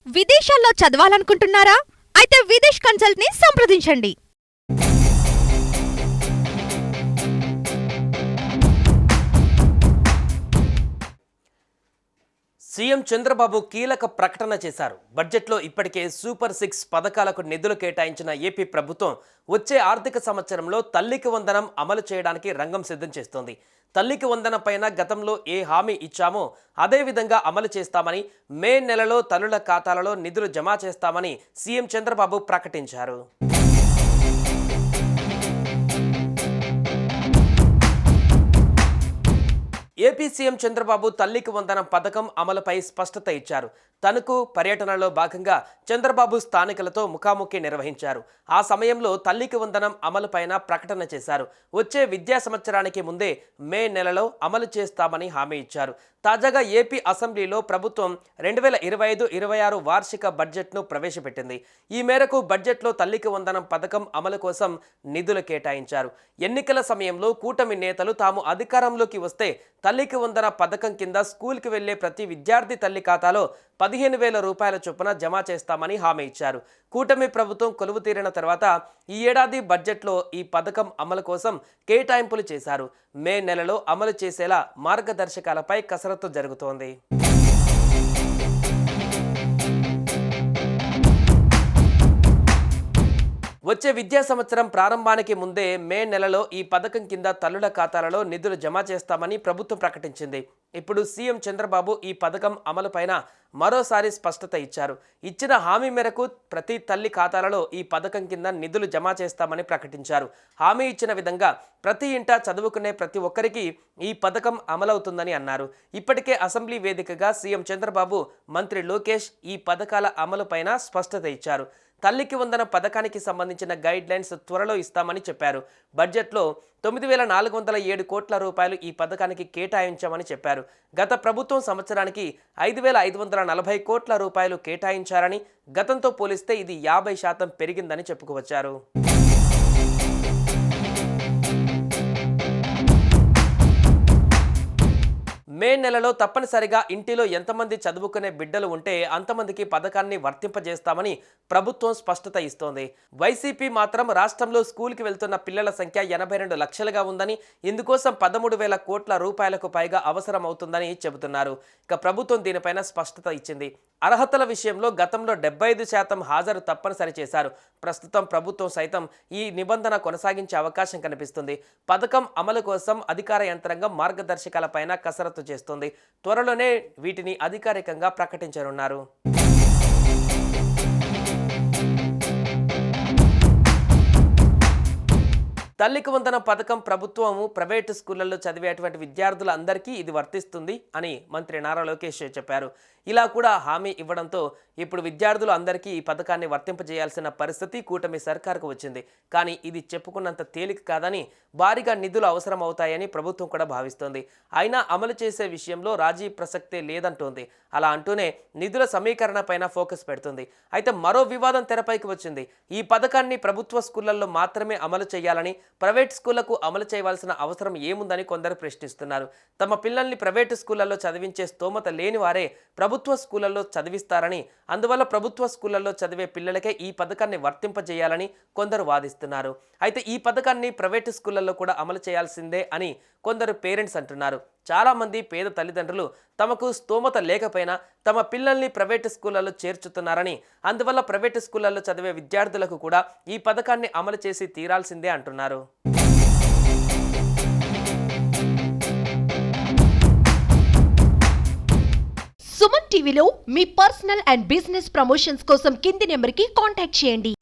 విదేశాల్లో చదవాలనుకుంటున్నారా? అయితే విదేశ్ కన్సల్ట్ ని సంప్రదించండి. సీఎం చంద్రబాబు కీలక ప్రకటన చేశారు. బడ్జెట్లో ఇప్పటికే సూపర్ 6 పథకాలకు నిధులు కేటాయించిన ఏపీ ప్రభుత్వం వచ్చే ఆర్థిక సంవత్సరంలో తల్లికి వందనం అమలు చేయడానికి రంగం సిద్ధం చేస్తోంది. తల్లికి వందనం పైన గతంలో ఏ హామీ ఇచ్చామో అదే విధంగా అమలు చేస్తామని, మే నెలలో తల్లుల ఖాతాలలో నిధులు జమ చేస్తామని సీఎం చంద్రబాబు ప్రకటించారు. ఏపీ సీఎం చంద్రబాబు తల్లికి వందనం పథకం అమలుపై స్పష్టత ఇచ్చారు. తణుకు పర్యటనలో భాగంగా చంద్రబాబు స్థానికులతో ముఖాముఖి నిర్వహించారు. ఆ సమయంలో తల్లికి వందనం అమలుపైన ప్రకటన చేశారు. వచ్చే విద్యా సంవత్సరానికి ముందే మే నెలలో అమలు చేస్తామని హామీ ఇచ్చారు. తాజాగా ఏపీ అసెంబ్లీలో ప్రభుత్వం 2025-26 వార్షిక బడ్జెట్ను ప్రవేశపెట్టింది. ఈ మేరకు బడ్జెట్లో తల్లికి వందనం పథకం అమలు కోసం నిధులు కేటాయించారు. ఎన్నికల సమయంలో కూటమి నేతలు తాము అధికారంలోకి వస్తే తల్లికి వందన పథకం కింద స్కూల్కి వెళ్లే ప్రతి విద్యార్థి తల్లి ఖాతాలో 15,000 రూపాయల చొప్పున జమ చేస్తామని హామీ ఇచ్చారు. కూటమి ప్రభుత్వం కొలువు తీరిన తర్వాత ఈ ఏడాది బడ్జెట్లో ఈ పథకం అమలు కోసం కేటాయింపులు చేశారు. మే నెలలో అమలు చేసేలా మార్గదర్శకాలపై కసరత్తు జరుగుతోంది. వచ్చే విద్యా సంవత్సరం ప్రారంభానికి ముందే మే నెలలో ఈ పథకం కింద తల్లుల ఖాతాలలో నిధులు జమ చేస్తామని ప్రభుత్వం ప్రకటించింది. ఇప్పుడు సీఎం చంద్రబాబు ఈ పథకం అమలుపైన మరోసారి స్పష్టత ఇచ్చారు. ఇచ్చిన హామీ మేరకు ప్రతి తల్లి ఖాతాలలో ఈ పథకం కింద నిధులు జమ చేస్తామని ప్రకటించారు. హామీ ఇచ్చిన విధంగా ప్రతి ఇంట చదువుకునే ప్రతి ఒక్కరికి ఈ పథకం అమలవుతుందని అన్నారు. ఇప్పటికే అసెంబ్లీ వేదికగా సీఎం చంద్రబాబు, మంత్రి లోకేష్ ఈ పథకాల అమలుపైన స్పష్టత ఇచ్చారు. తల్లికి వందన పథకానికి సంబంధించిన గైడ్ లైన్స్ త్వరలో ఇస్తామని చెప్పారు. బడ్జెట్లో 9,407 కోట్ల రూపాయలు ఈ పథకానికి కేటాయించామని చెప్పారు. గత ప్రభుత్వం సంవత్సరానికి 5,540 కోట్ల రూపాయలు కేటాయించారని, గతంతో పోలిస్తే ఇది 50% పెరిగిందని చెప్పుకోవచ్చారు. మే నెలలో తప్పనిసరిగా ఇంటిలో ఎంతమంది చదువుకునే బిడ్డలు ఉంటే అంతమందికి పథకాన్ని వర్తింపజేస్తామని ప్రభుత్వం స్పష్టత ఇస్తోంది. వైసీపీ మాత్రం రాష్ట్రంలో స్కూల్కి వెళ్తున్న పిల్లల సంఖ్య 82 లక్షలుగా ఉందని, ఇందుకోసం 13,000 కోట్ల రూపాయలకు పైగా అవసరం అవుతుందని చెబుతున్నారు. ఇక ప్రభుత్వం దీనిపైన స్పష్టత ఇచ్చింది. అర్హతల విషయంలో గతంలో 75% హాజరు తప్పనిసరి చేశారు. ప్రస్తుతం ప్రభుత్వం సైతం ఈ నిబంధన కొనసాగించే అవకాశం కనిపిస్తుంది. పథకం అమలు కోసం అధికార యంత్రాంగం మార్గదర్శకాలపైన కసరత్తు చేస్తుంది. త్వరలోనే వీటిని అధికారికంగా ప్రకటించనున్నారు. తల్లికి వందన పథకం ప్రభుత్వము ప్రైవేటు స్కూళ్లలో చదివేటువంటి విద్యార్థులందరికీ ఇది వర్తిస్తుంది అని మంత్రి నారా లోకేష్ చెప్పారు. ఇలా కూడా హామీ ఇవ్వడంతో ఇప్పుడు విద్యార్థులు అందరికీ ఈ పథకాన్ని వర్తింపజేయాల్సిన పరిస్థితి కూటమి సర్కారుకు వచ్చింది. కానీ ఇది చెప్పుకున్నంత తేలిక కాదని, భారీగా నిధులు అవసరం అవుతాయని ప్రభుత్వం కూడా భావిస్తోంది. అయినా అమలు చేసే విషయంలో రాజీ ప్రసక్తే లేదంటోంది. అలా అంటూనే నిధుల సమీకరణ పైన ఫోకస్ పెడుతుంది. అయితే మరో వివాదం తెరపైకి వచ్చింది. ఈ పథకాన్ని ప్రభుత్వ స్కూళ్లలో మాత్రమే అమలు చేయాలని, ప్రైవేట్ స్కూళ్లకు అమలు చేయవలసిన అవసరం ఏముందని కొందరు ప్రశ్నిస్తున్నారు. తమ పిల్లల్ని ప్రైవేటు స్కూళ్లలో చదివించే స్తోమత లేని వారే ప్రభుత్వ స్కూళ్లలో చదివిస్తారని, అందువల్ల ప్రభుత్వ స్కూళ్లలో చదివే పిల్లలకే ఈ పథకాన్ని వర్తింపజేయాలని కొందరు వాదిస్తున్నారు. అయితే ఈ పథకాన్ని ప్రైవేటు స్కూళ్లలో కూడా అమలు చేయాల్సిందే అని కొందరు పేరెంట్స్ అంటున్నారు. చాలామంది పేద తల్లిదండ్రులు తమకు స్తోమత లేకపోయినా తమ పిల్లల్ని ప్రైవేటు స్కూళ్లలో చేర్చుతున్నారని, అందువల్ల ప్రైవేటు స్కూళ్లలో చదివే విద్యార్థులకు కూడా ఈ పథకాన్ని అమలు చేసి తీరాల్సిందే అంటున్నారు. సుమన్ టీవీలో మీ పర్సనల్ అండ్ బిజినెస్ ప్రమోషన్స్ కోసం కింది నెంబర్కి కాంటాక్ట్ చేయండి.